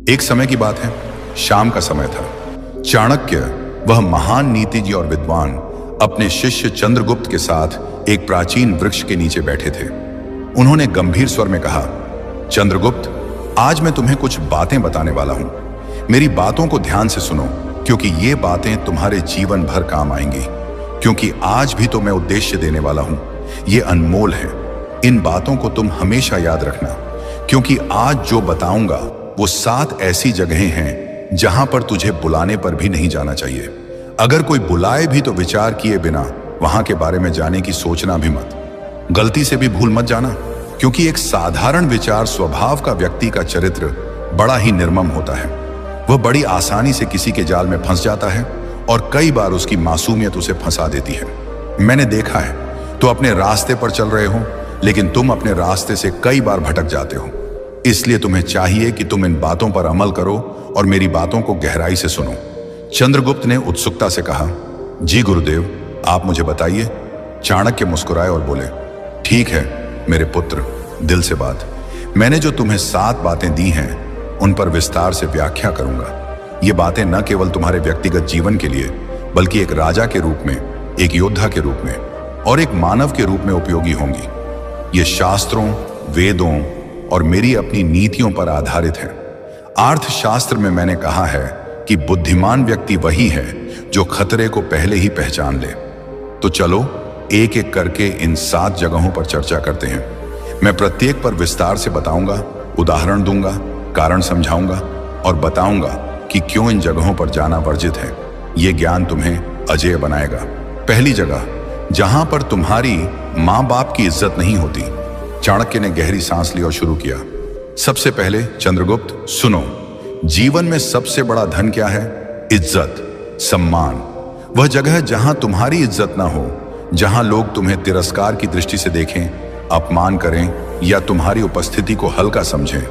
एक समय की बात है, शाम का समय था। चाणक्य, वह महान नीतिज्ञ और विद्वान, अपने शिष्य चंद्रगुप्त के साथ एक प्राचीन वृक्ष के नीचे बैठे थे। उन्होंने गंभीर स्वर में कहा, चंद्रगुप्त, आज मैं तुम्हें कुछ बातें बताने वाला हूं। मेरी बातों को ध्यान से सुनो, क्योंकि ये बातें तुम्हारे जीवन भर काम आएंगी। क्योंकि आज भी तो मैं उद्देश्य देने वाला हूं, ये अनमोल है। इन बातों को तुम हमेशा याद रखना, क्योंकि आज जो बताऊंगा वो 7 ऐसी जगहें हैं जहां पर तुझे बुलाने पर भी नहीं जाना चाहिए। अगर कोई बुलाए भी तो विचार किए बिना वहां के बारे में जाने की सोचना भी मत। गलती से भी भूल मत जाना, क्योंकि एक साधारण विचार स्वभाव का व्यक्ति का चरित्र बड़ा ही निर्मम होता है। वह बड़ी आसानी से किसी के जाल में फंस जाता है और कई बार उसकी मासूमियत उसे फंसा देती है। मैंने देखा है, तो अपने रास्ते पर चल रहे हो, लेकिन तुम अपने रास्ते से कई बार भटक जाते हो। इसलिए तुम्हें चाहिए कि तुम इन बातों पर अमल करो और मेरी बातों को गहराई से सुनो। चंद्रगुप्त ने उत्सुकता से कहा, जी गुरुदेव, आप मुझे बताइए। चाणक्य मुस्कुराए और बोले, ठीक है मेरे पुत्र, दिल से बात। मैंने जो तुम्हें 7 बातें दी हैं, उन पर विस्तार से व्याख्या करूंगा। ये बातें न केवल तुम्हारे व्यक्तिगत जीवन के लिए, बल्कि एक राजा के रूप में, एक योद्धा के रूप में और एक मानव के रूप में उपयोगी होंगी। ये शास्त्रों, वेदों और मेरी अपनी नीतियों पर आधारित है। अर्थशास्त्र में मैंने कहा है कि बुद्धिमान व्यक्ति वही है जो खतरे को पहले ही पहचान ले। तो चलो एक एक करके इन 7 जगहों पर चर्चा करते हैं। मैं प्रत्येक पर विस्तार से बताऊंगा, उदाहरण दूंगा, कारण समझाऊंगा और बताऊंगा कि क्यों इन जगहों पर जाना वर्जित है। यह ज्ञान तुम्हें अजेय बनाएगा। पहली जगह, जहां पर तुम्हारी मां बाप की इज्जत नहीं होती। चाणक्य ने गहरी सांस ली और शुरू किया। सबसे पहले चंद्रगुप्त, सुनो। जीवन में सबसे बड़ा धन क्या है? इज्जत, सम्मान। वह जगह जहां तुम्हारी इज्जत ना हो, जहां लोग तुम्हें तिरस्कार की दृष्टि से देखें, अपमान करें या तुम्हारी उपस्थिति को हल्का समझें,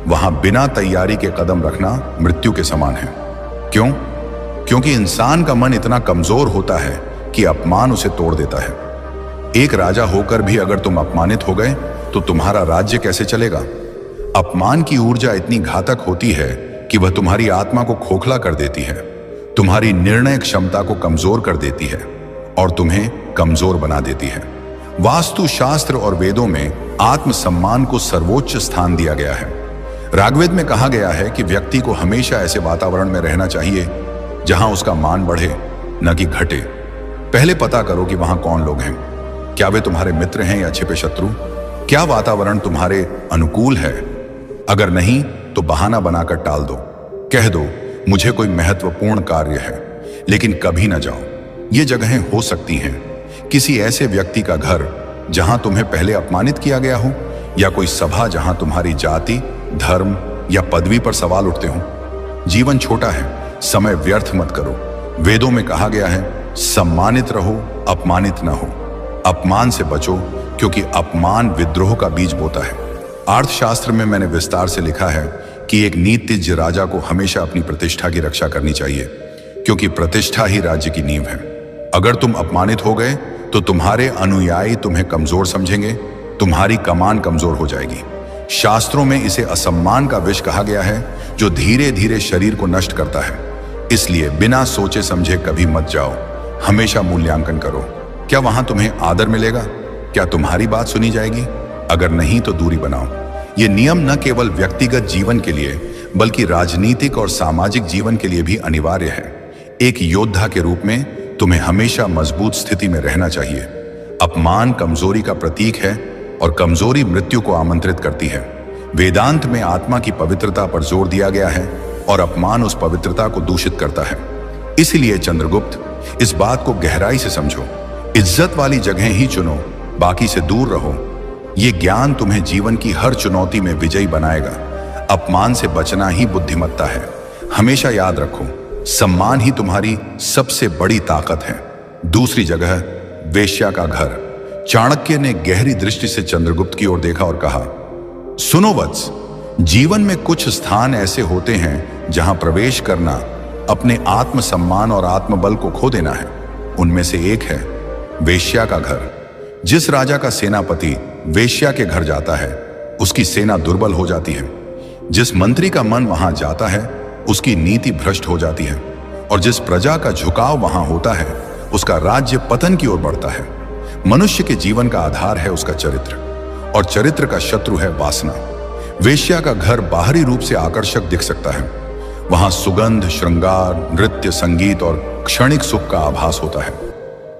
वहां बिना तैयारी के कदम रखना मृत्यु के समान है। क्यों? क्योंकि इंसान का मन इतना कमजोर होता है कि अपमान उसे तोड़ देता है। एक राजा होकर भी अगर तुम अपमानित हो गए तो तुम्हारा राज्य कैसे चलेगा? अपमान की ऊर्जा इतनी घातक होती है कि वह तुम्हारी आत्मा को खोखला कर देती है, तुम्हारी निर्णय क्षमता को कमजोर कर देती है और तुम्हें कमजोर बना देती है। वास्तुशास्त्र और वेदों में आत्मसम्मान को सर्वोच्च स्थान दिया गया है। ऋग्वेद में कहा गया है कि व्यक्ति को हमेशा ऐसे वातावरण में रहना चाहिए जहां उसका मान बढ़े, न कि घटे। पहले पता करो कि वहां कौन लोग हैं। क्या वे तुम्हारे मित्र हैं या छिपे शत्रु? क्या वातावरण तुम्हारे अनुकूल है? अगर नहीं तो बहाना बनाकर टाल दो। कह दो, मुझे कोई महत्वपूर्ण कार्य है, लेकिन कभी ना जाओ। ये जगहें हो सकती हैं किसी ऐसे व्यक्ति का घर जहां तुम्हें पहले अपमानित किया गया हो, या कोई सभा जहां तुम्हारी जाति, धर्म या पदवी पर सवाल उठते हो। जीवन छोटा है, समय व्यर्थ मत करो। वेदों में कहा गया है, सम्मानित रहो, अपमानित ना हो। अपमान से बचो, क्योंकि अपमान विद्रोह का बीज बोता है। अर्थशास्त्र में मैंने विस्तार से लिखा है कि एक नीतिज्ञ राजा को हमेशा अपनी प्रतिष्ठा की रक्षा करनी चाहिए, क्योंकि प्रतिष्ठा ही राज्य की नींव है। अगर तुम अपमानित हो गए तो तुम्हारे अनुयायी तुम्हें कमजोर समझेंगे, तुम्हारी कमान कमजोर हो जाएगी। शास्त्रों में इसे असम्मान का विष कहा गया है, जो धीरे धीरे शरीर को नष्ट करता है। इसलिए बिना सोचे समझे कभी मत जाओ, हमेशा मूल्यांकन करो। क्या वहां तुम्हें आदर मिलेगा? क्या तुम्हारी बात सुनी जाएगी? अगर नहीं तो दूरी बनाओ। ये नियम न केवल व्यक्तिगत जीवन के लिए, बल्कि राजनीतिक और सामाजिक जीवन के लिए भी अनिवार्य है। एक योद्धा के रूप में तुम्हें हमेशा मजबूत स्थिति में रहना चाहिए। अपमान कमजोरी का प्रतीक है और कमजोरी मृत्यु को आमंत्रित करती है। वेदांत में आत्मा की पवित्रता पर जोर दिया गया है और अपमान उस पवित्रता को दूषित करता है। इसलिए चंद्रगुप्त, इस बात को गहराई से समझो। इज्जत वाली जगह ही चुनो, बाकी से दूर रहो। ये ज्ञान तुम्हें जीवन की हर चुनौती में विजयी बनाएगा। अपमान से बचना ही बुद्धिमत्ता है। हमेशा याद रखो, सम्मान ही तुम्हारी सबसे बड़ी ताकत है। दूसरी जगह, वेश्या का घर। चाणक्य ने गहरी दृष्टि से चंद्रगुप्त की ओर देखा और कहा, सुनो वत्स, जीवन में कुछ स्थान ऐसे होते हैं जहां प्रवेश करना अपने आत्मसम्मान और आत्मबल को खो देना है। उनमें से एक है वेश्या का घर। जिस राजा का सेनापति वेश्या के घर जाता है, उसकी सेना दुर्बल हो जाती है। जिस मंत्री का मन वहां जाता है उसकी नीति भ्रष्ट हो जाती है, और जिस प्रजा का झुकाव वहां होता है उसका राज्य पतन की ओर बढ़ता है। मनुष्य के जीवन का आधार है उसका चरित्र, और चरित्र का शत्रु है वासना। वेश्या का घर बाहरी रूप से आकर्षक दिख सकता है, वहां सुगंध, श्रृंगार, नृत्य, संगीत और क्षणिक सुख का आभास होता है,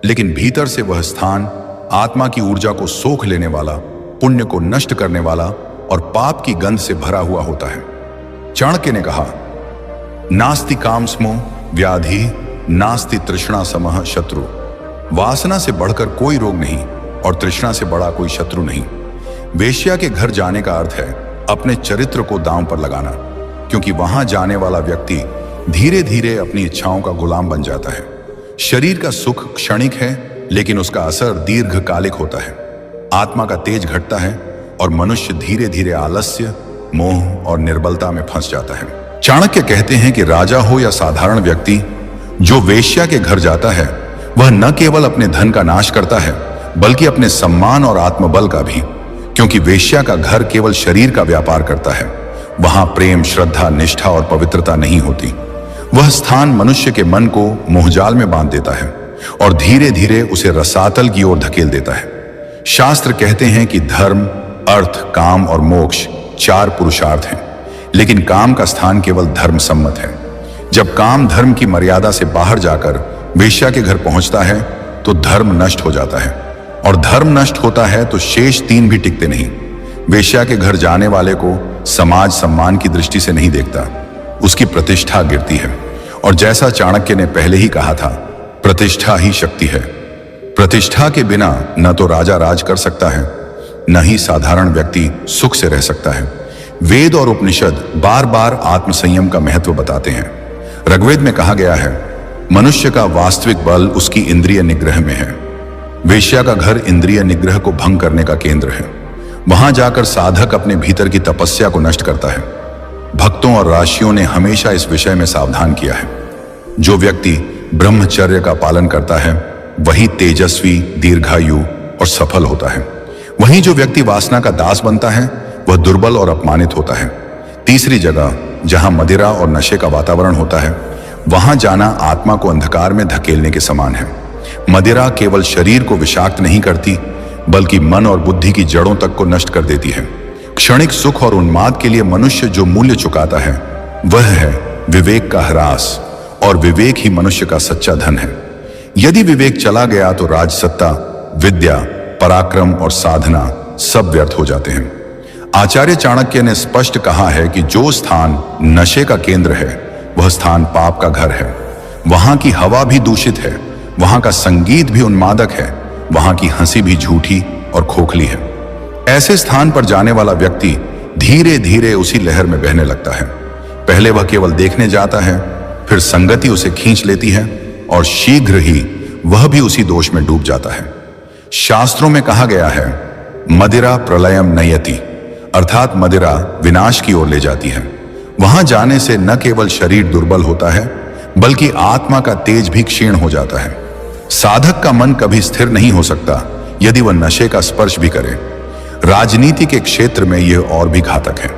लेकिन भीतर से वह स्थान आत्मा की ऊर्जा को सोख लेने वाला, पुण्य को नष्ट करने वाला और पाप की गंध से भरा हुआ होता है। चाणक्य ने कहा, नास्ति काम स्मो व्याधि नास्ति तृष्णा समः शत्रु। वासना से बढ़कर कोई रोग नहीं और तृष्णा से बड़ा कोई शत्रु नहीं। वेश्या के घर जाने का अर्थ है अपने चरित्र को दांव पर लगाना, क्योंकि वहां जाने वाला व्यक्ति धीरे धीरे अपनी इच्छाओं का गुलाम बन जाता है। शरीर का सुख क्षणिक है, लेकिन उसका असर दीर्घकालिक होता है। आत्मा का तेज घटता है और मनुष्य धीरे धीरे आलस्य, मोह और निर्बलता में फंस जाता है। चाणक्य कहते हैं कि राजा हो या साधारण व्यक्ति, जो वेश्या के घर जाता है वह न केवल अपने धन का नाश करता है बल्कि अपने सम्मान और आत्मबल का भी, क्योंकि वेश्या का घर केवल शरीर का व्यापार करता है। वहां प्रेम, श्रद्धा, निष्ठा और पवित्रता नहीं होती। वह स्थान मनुष्य के मन को मोहजाल में बांध देता है और धीरे धीरे उसे रसातल की ओर धकेल देता है। शास्त्र कहते हैं कि धर्म, अर्थ, काम और मोक्ष 4 पुरुषार्थ हैं, लेकिन काम का स्थान केवल धर्म सम्मत है। जब काम धर्म की मर्यादा से बाहर जाकर वेश्या के घर पहुंचता है तो धर्म नष्ट हो जाता है, और धर्म नष्ट होता है तो शेष 3 भी टिकते नहीं। वेश्या के घर जाने वाले को समाज सम्मान की दृष्टि से नहीं देखता, उसकी प्रतिष्ठा गिरती है। और जैसा चाणक्य ने पहले ही कहा था, प्रतिष्ठा ही शक्ति है। प्रतिष्ठा के बिना न तो राजा राज कर सकता है, न ही साधारण व्यक्ति सुख से रह सकता है। वेद और उपनिषद बार बार आत्मसंयम का महत्व बताते हैं। ऋग्वेद में कहा गया है, मनुष्य का वास्तविक बल उसकी इंद्रिय निग्रह में है। वेश्या का घर इंद्रिय निग्रह को भंग करने का केंद्र है। वहां जाकर साधक अपने भीतर की तपस्या को नष्ट करता है। भक्तों और ऋषियों ने हमेशा इस विषय में सावधान किया है। जो व्यक्ति ब्रह्मचर्य का पालन करता है वही तेजस्वी, दीर्घायु और सफल होता है। वहीं जो व्यक्ति वासना का दास बनता है वह दुर्बल और अपमानित होता है। तीसरी जगह जहां मदिरा और नशे का वातावरण होता है वहां जाना आत्मा को अंधकार में धकेलने के समान है। मदिरा केवल शरीर को विषाक्त नहीं करती बल्कि मन और बुद्धि की जड़ों तक को नष्ट कर देती है। क्षणिक सुख और उन्माद के लिए मनुष्य जो मूल्य चुकाता है वह है विवेक का ह्रास, और विवेक ही मनुष्य का सच्चा धन है। यदि विवेक चला गया तो राजसत्ता, विद्या, पराक्रम और साधना सब व्यर्थ हो जाते हैं। आचार्य चाणक्य ने स्पष्ट कहा है कि जो स्थान नशे का केंद्र है वह स्थान पाप का घर है। वहां की हवा भी दूषित है, वहां का संगीत भी उन्मादक है, वहां की हंसी भी झूठी और खोखली है। ऐसे स्थान पर जाने वाला व्यक्ति धीरे धीरे उसी लहर में बहने लगता है। पहले वह केवल देखने जाता है, फिर संगति उसे खींच लेती है और शीघ्र ही वह भी उसी दोष में डूब जाता है। शास्त्रों में कहा गया है, मदिरा प्रलयम नयति, अर्थात मदिरा विनाश की ओर ले जाती है। वहां जाने से न केवल शरीर दुर्बल होता है बल्कि आत्मा का तेज भी क्षीण हो जाता है। साधक का मन कभी स्थिर नहीं हो सकता यदि वह नशे का स्पर्श भी करे। राजनीति के क्षेत्र में यह और भी घातक है।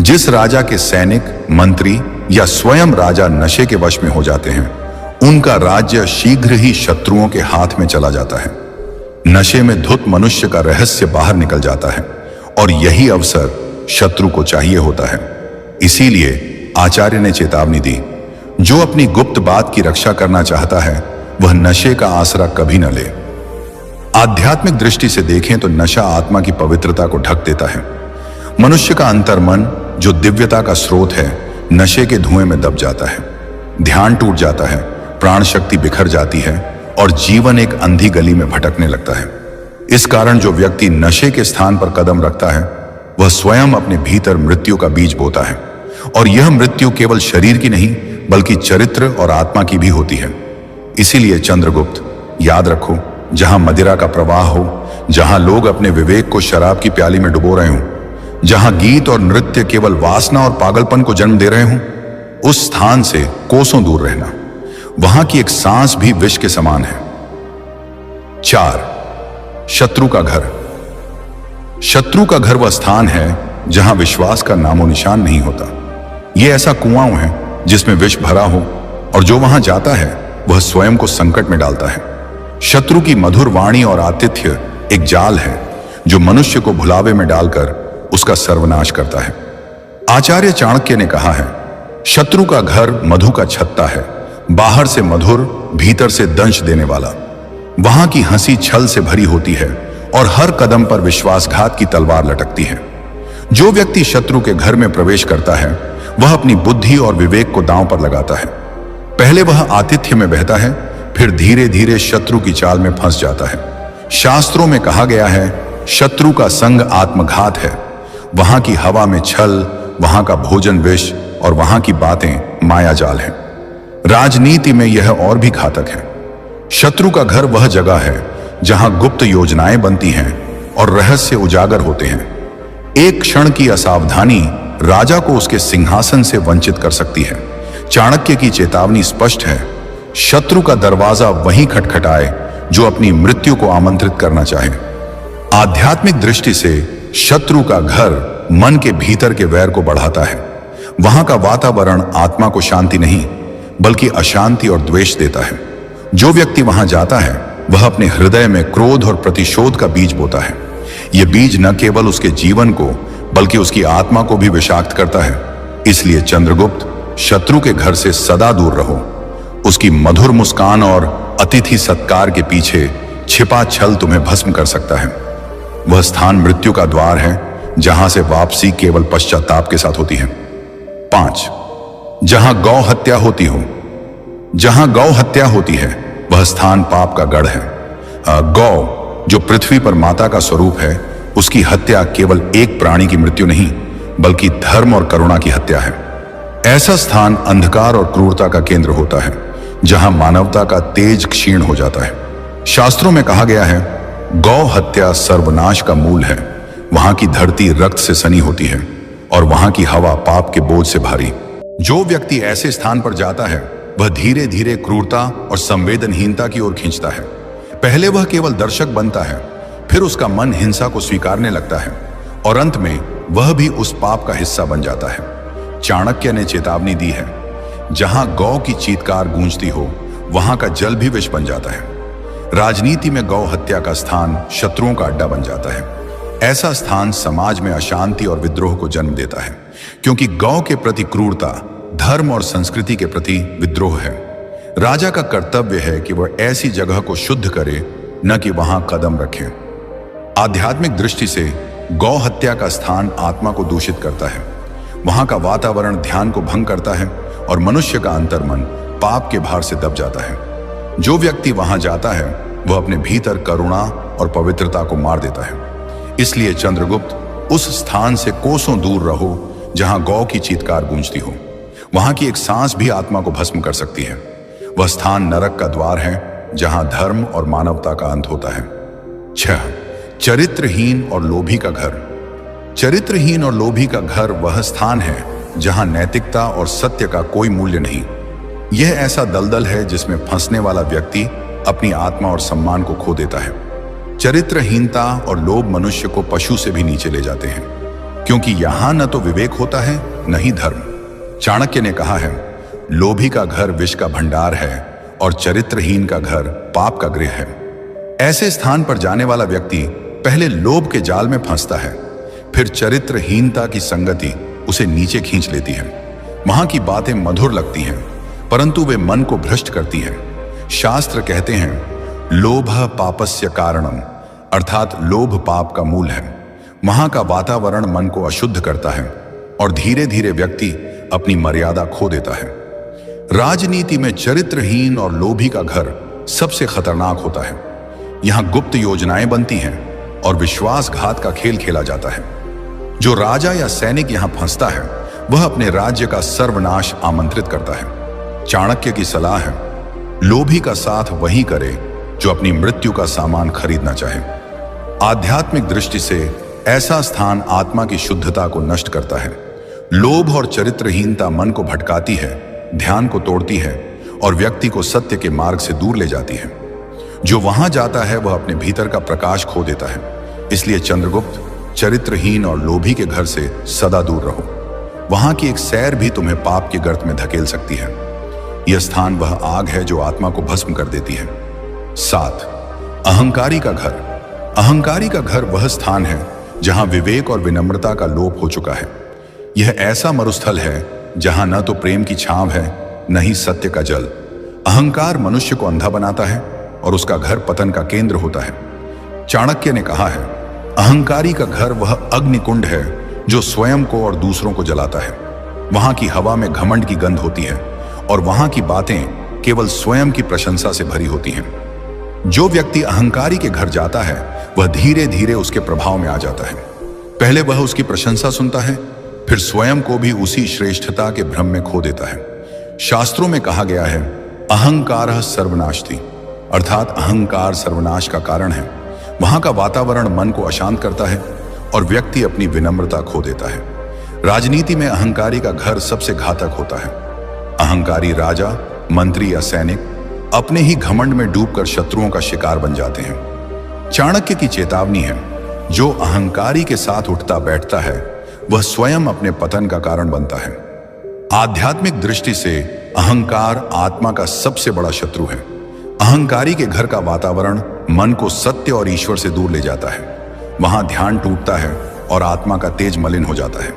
जिस राजा के सैनिक, मंत्री या स्वयं राजा नशे के वश में हो जाते हैं उनका राज्य शीघ्र ही शत्रुओं के हाथ में चला जाता है। नशे में धुत मनुष्य का रहस्य बाहर निकल जाता है और यही अवसर शत्रु को चाहिए होता है। इसीलिए आचार्य ने चेतावनी दी, जो अपनी गुप्त बात की रक्षा करना चाहता है वह नशे का आसरा कभी न ले। आध्यात्मिक दृष्टि से देखें तो नशा आत्मा की पवित्रता को ढक देता है। मनुष्य का अंतर्मन जो दिव्यता का स्रोत है नशे के धुएं में दब जाता है। ध्यान टूट जाता है, प्राण शक्ति बिखर जाती है और जीवन एक अंधी गली में भटकने लगता है। इस कारण जो व्यक्ति नशे के स्थान पर कदम रखता है वह स्वयं अपने भीतर मृत्यु का बीज बोता है, और यह मृत्यु केवल शरीर की नहीं बल्कि चरित्र और आत्मा की भी होती है। इसीलिए चंद्रगुप्त, याद रखो, जहां मदिरा का प्रवाह हो, जहां लोग अपने विवेक को शराब की प्याली में डुबो रहे हों, जहां गीत और नृत्य केवल वासना और पागलपन को जन्म दे रहे हों, उस स्थान से कोसों दूर रहना। वहां की एक सांस भी विष के समान है। 4. शत्रु का घर। शत्रु का घर वह स्थान है जहां विश्वास का नामो निशान नहीं होता। ये ऐसा कुआं है जिसमें विष भरा हो, और जो वहां जाता है वह स्वयं को संकट में डालता है। शत्रु की मधुर वाणी और आतिथ्य एक जाल है जो मनुष्य को भुलावे में डालकर उसका सर्वनाश करता है। आचार्य चाणक्य ने कहा है, शत्रु का घर मधु का छत्ता है, बाहर से मधुर, भीतर से दंश देने वाला। वहां की हंसी छल से भरी होती है और हर कदम पर विश्वासघात की तलवार लटकती है। जो व्यक्ति शत्रु के घर में प्रवेश करता है वह अपनी बुद्धि और विवेक को दांव पर लगाता है। पहले वह आतिथ्य में बहता है, फिर धीरे धीरे शत्रु की चाल में फंस जाता है। शास्त्रों में कहा गया है, शत्रु का संग आत्मघात है। वहां की हवा में छल, वहां का भोजन विष और वहां की बातें मायाजाल है। राजनीति में यह और भी घातक है। शत्रु का घर वह जगह है जहां गुप्त योजनाएं बनती हैं और रहस्य उजागर होते हैं। एक क्षण की असावधानी राजा को उसके सिंहासन से वंचित कर सकती है। चाणक्य की चेतावनी स्पष्ट है, शत्रु का दरवाजा वहीं खटखटाए जो अपनी मृत्यु को आमंत्रित करना चाहे। आध्यात्मिक दृष्टि से शत्रु का घर मन के भीतर के वैर को बढ़ाता है। वहां का वातावरण आत्मा को शांति नहीं बल्कि अशांति और द्वेष देता है। जो व्यक्ति वहां जाता है वह अपने हृदय में क्रोध और प्रतिशोध का बीज बोता है। यह बीज न केवल उसके जीवन को बल्कि उसकी आत्मा को भी विषाक्त करता है। इसलिए चंद्रगुप्त, शत्रु के घर से सदा दूर रहो। उसकी मधुर मुस्कान और अतिथि सत्कार के पीछे छिपा छल तुम्हें भस्म कर सकता है। वह स्थान मृत्यु का द्वार है जहां से वापसी केवल पश्चाताप के साथ होती है। 5. जहां गौ हत्या होती हो। जहां गौ हत्या होती है वह स्थान पाप का गढ़ है। गौ जो पृथ्वी पर माता का स्वरूप है, उसकी हत्या केवल एक प्राणी की मृत्यु नहीं बल्कि धर्म और करुणा की हत्या है। ऐसा स्थान अंधकार और क्रूरता का केंद्र होता है जहां मानवता का तेज क्षीण हो जाता है। शास्त्रों में कहा गया है, गौ हत्या सर्वनाश का मूल है। वहां की धरती रक्त से सनी होती है और वहां की हवा पाप के बोझ से भारी। जो व्यक्ति ऐसे स्थान पर जाता है वह धीरे धीरे क्रूरता और संवेदनहीनता की ओर खींचता है। पहले वह केवल दर्शक बनता है, फिर उसका मन हिंसा को स्वीकारने लगता है और अंत में वह भी उस पाप का हिस्सा बन जाता है। चाणक्य ने चेतावनी दी है, जहां गौ की चीत्कार गूंजती हो वहां का जल भी विष बन जाता है। राजनीति में गौ हत्या का स्थान शत्रुओं का अड्डा बन जाता है। ऐसा स्थान समाज में अशांति और विद्रोह को जन्म देता है, क्योंकि गौ के प्रति क्रूरता धर्म और संस्कृति के प्रति विद्रोह है। राजा का कर्तव्य है कि वह ऐसी जगह को शुद्ध करे, न कि वहां कदम रखे। आध्यात्मिक दृष्टि से गौ हत्या का स्थान आत्मा को दूषित करता है। वहां का वातावरण ध्यान को भंग करता है और मनुष्य का अंतर्मन पाप के भार से दब जाता है। जो व्यक्ति वहां जाता है वह अपने भीतर करुणा और पवित्रता को मार देता है। इसलिए चंद्रगुप्त, उस स्थान से कोसों दूर रहो जहां गौ की चीत्कार गूंजती हो। वहां की एक सांस भी आत्मा को भस्म कर सकती है। वह स्थान नरक का द्वार है जहां धर्म और मानवता का अंत होता है। 6. चरित्रहीन और लोभी का घर। चरित्रहीन और लोभी का घर वह स्थान है जहां नैतिकता और सत्य का कोई मूल्य नहीं। यह ऐसा दलदल है जिसमें फंसने वाला व्यक्ति अपनी आत्मा और सम्मान को खो देता है। चरित्रहीनता और लोभ मनुष्य को पशु से भी नीचे ले जाते हैं, क्योंकि यहां न तो विवेक होता है न ही धर्म। चाणक्य ने कहा है, लोभी का घर विष का भंडार है और चरित्रहीन का घर पाप का गृह है। ऐसे स्थान पर जाने वाला व्यक्ति पहले लोभ के जाल में फंसता है, फिर चरित्रहीनता की संगति उसे नीचे खींच लेती है। वहां की बातें मधुर लगती हैं, परंतु वे मन को भ्रष्ट करती हैं। शास्त्र कहते हैं, लोभः पापस्य कारणम, अर्थात लोभ पाप का मूल है। वहां का वातावरण मन को अशुद्ध करता है और धीरे धीरे व्यक्ति अपनी मर्यादा खो देता है। राजनीति में चरित्रहीन और लोभी का घर सबसे खतरनाक होता है। यहां गुप्त योजनाएं बनती हैं और विश्वासघात का खेल खेला जाता है। जो राजा या सैनिक यहां फंसता है वह अपने राज्य का सर्वनाश आमंत्रित करता है। चाणक्य की सलाह है, लोभी का साथ वही करे जो अपनी मृत्यु का सामान खरीदना चाहे। आध्यात्मिक दृष्टि से ऐसा स्थान आत्मा की शुद्धता को नष्ट करता है। लोभ और चरित्रहीनता मन को भटकाती है, ध्यान को तोड़ती है और व्यक्ति को सत्य के मार्ग से दूर ले जाती है। जो वहां जाता है वह अपने भीतर का प्रकाश खो देता है। इसलिए चंद्रगुप्त, चरित्रहीन और लोभी के घर से सदा दूर रहो। वहां की एक सैर भी तुम्हें पाप के गर्त में धकेल सकती है। यह स्थान वह आग है जो आत्मा को भस्म कर देती है। 7. अहंकारी का घर। अहंकारी का घर वह स्थान है जहां विवेक और विनम्रता का लोप हो चुका है। यह ऐसा मरुस्थल है जहां न तो प्रेम की छांव है, न ही सत्य का जल। अहंकार मनुष्य को अंधा बनाता है और उसका घर पतन का केंद्र होता है। चाणक्य ने कहा है, अहंकारी का घर वह अग्निकुंड है जो स्वयं को और दूसरों को जलाता है। वहां की हवा में घमंड की गंध होती है और वहां की बातें केवल स्वयं की प्रशंसा से भरी होती हैं। जो व्यक्ति अहंकारी के घर जाता है वह धीरे धीरे उसके प्रभाव में आ जाता है। पहले वह उसकी प्रशंसा सुनता है, फिर स्वयं को भी उसी श्रेष्ठता के भ्रम में खो देता है। शास्त्रों में कहा गया है, अहंकारः सर्वनाशति, अर्थात अहंकार सर्वनाश का कारण है। वहां का वातावरण मन को अशांत करता है और व्यक्ति अपनी विनम्रता खो देता है। राजनीति में अहंकारी का घर सबसे घातक होता है। अहंकारी राजा, मंत्री या सैनिक अपने ही घमंड में डूबकर शत्रुओं का शिकार बन जाते हैं। चाणक्य की चेतावनी है, जो अहंकारी के साथ उठता बैठता है वह स्वयं अपने पतन का कारण बनता है। आध्यात्मिक दृष्टि से अहंकार आत्मा का सबसे बड़ा शत्रु है। अहंकारी के घर का वातावरण मन को सत्य और ईश्वर से दूर ले जाता है। वहां ध्यान टूटता है और आत्मा का तेज मलिन हो जाता है।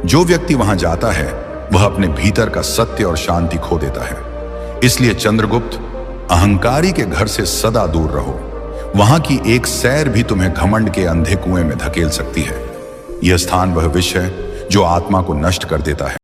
जो व्यक्ति वहां जाता है वह अपने भीतर का सत्य और शांति खो देता है। इसलिए चंद्रगुप्त, अहंकारी के घर से सदा दूर रहो। वहां की एक सैर भी तुम्हें घमंड के अंधे कुएं में धकेल सकती है। यह स्थान वह विष है जो आत्मा को नष्ट कर देता है।